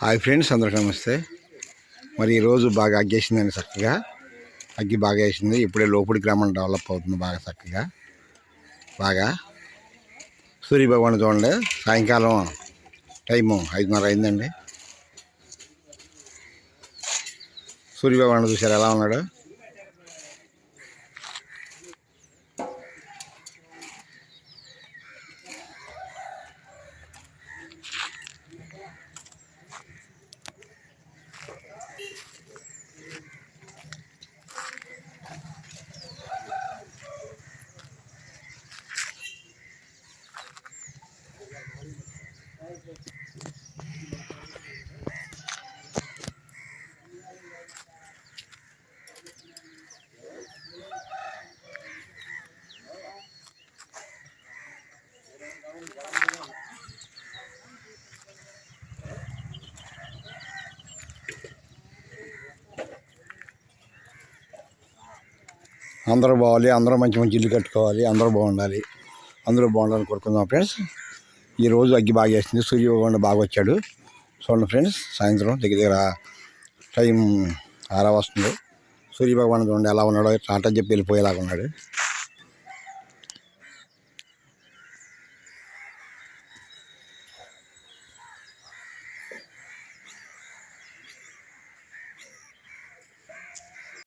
Hi friends, అందరికీ నమస్తే. మరి ఈరోజు బాగా అగ్గేసిందండి. చక్కగా అగ్గి బాగా వేసింది. ఇప్పుడే లోపలి గ్రామం డెవలప్ అవుతుంది బాగా చక్కగా. బాగా సూర్యభగవాన్ చూడండి, సాయంకాలం టైము 5:30 అయిందండి. సూర్యభగవాన్ చూసారు ఎలా ఉన్నాడు. అందరూ బావాలి, అందరూ మంచి మంచి ఇల్లు కట్టుకోవాలి, అందరూ బాగుండాలి, అందరూ బాగుండాలని కోరుకుందాం ఫ్రెండ్స్. ఈరోజు అగ్గి బాగా వేస్తుంది. సూర్యభగవాన్ బాగా వచ్చాడు చూడండి ఫ్రెండ్స్. సాయంత్రం దగ్గర టైం 6 వస్తుంది. సూర్యభగవాన్ చూడండి ఎలా ఉన్నాడో, టాటా చెప్పి వెళ్ళిపోయేలాగా ఉన్నాడు.